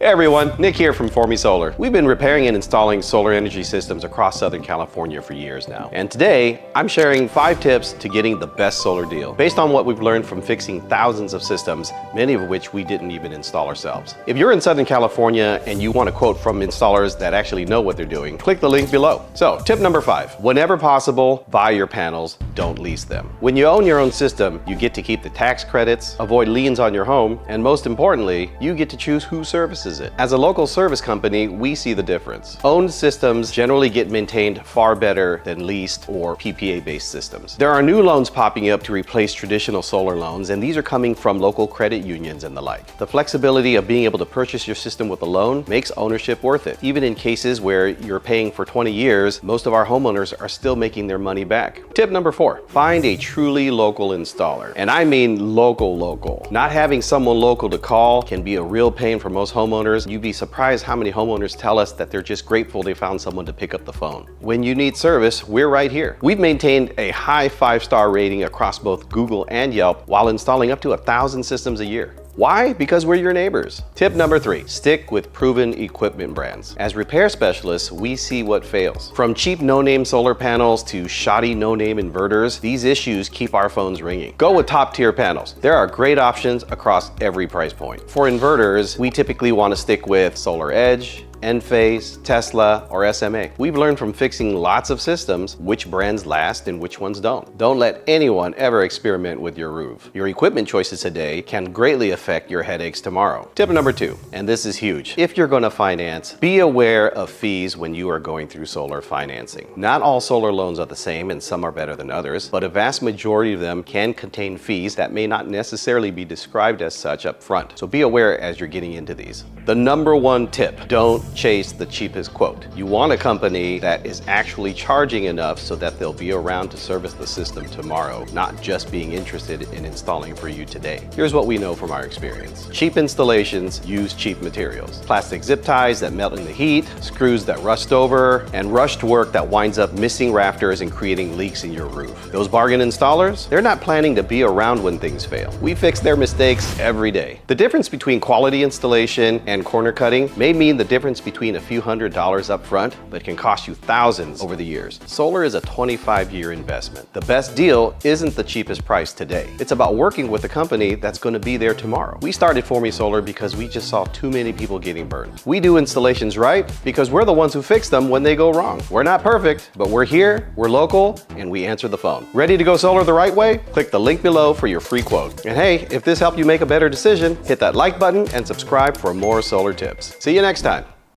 Hey everyone, Nick here from For Me Solar. We've been repairing and installing solar energy systems across Southern California for years now. And today, I'm sharing 5 tips to getting the best solar deal, based on what we've learned from fixing thousands of systems, many of which we didn't even install ourselves. If you're in Southern California and you want a quote from installers that actually know what they're doing, click the link below. So, tip number 5, whenever possible, buy your panels, don't lease them. When you own your own system, you get to keep the tax credits, avoid liens on your home, and most importantly, you get to choose who services it. As a local service company, we see the difference. Owned systems generally get maintained far better than leased or PPA-based systems. There are new loans popping up to replace traditional solar loans, and these are coming from local credit unions and the like. The flexibility of being able to purchase your system with a loan makes ownership worth it. Even in cases where you're paying for 20 years, most of our homeowners are still making their money back. Tip number 4, find a truly local installer. And I mean local. Not having someone local to call can be a real pain for most homeowners. You'd be surprised how many homeowners tell us that they're just grateful they found someone to pick up the phone. When you need service, we're right here. We've maintained a high 5-star rating across both Google and Yelp while installing up to 1,000 systems a year. Why? Because we're your neighbors. Tip number 3, stick with proven equipment brands. As repair specialists, we see what fails. From cheap no-name solar panels to shoddy no-name inverters, these issues keep our phones ringing. Go with top-tier panels. There are great options across every price point. For inverters, we typically want to stick with Solar Edge, Enphase, Tesla, or SMA. We've learned from fixing lots of systems which brands last and which ones don't. Don't let anyone ever experiment with your roof. Your equipment choices today can greatly affect your headaches tomorrow. Tip number 2, and this is huge. If you're going to finance, be aware of fees when you are going through solar financing. Not all solar loans are the same and some are better than others, but a vast majority of them can contain fees that may not necessarily be described as such up front. So be aware as you're getting into these. The number 1 tip, don't chase the cheapest quote. You want a company that is actually charging enough so that they'll be around to service the system tomorrow, not just being interested in installing for you today. Here's what we know from our experience. Cheap installations use cheap materials. Plastic zip ties that melt in the heat, screws that rust over, and rushed work that winds up missing rafters and creating leaks in your roof. Those bargain installers, they're not planning to be around when things fail. We fix their mistakes every day. The difference between quality installation and corner cutting may mean the difference between a few $100s up front, but can cost you thousands over the years. Solar is a 25-year investment. The best deal isn't the cheapest price today. It's about working with a company that's going to be there tomorrow. We started For Me Solar because we just saw too many people getting burned. We do installations right because we're the ones who fix them when they go wrong. We're not perfect, but we're here, we're local, and we answer the phone. Ready to go solar the right way? Click the link below for your free quote. And hey, if this helped you make a better decision, hit that like button and subscribe for more solar tips. See you next time.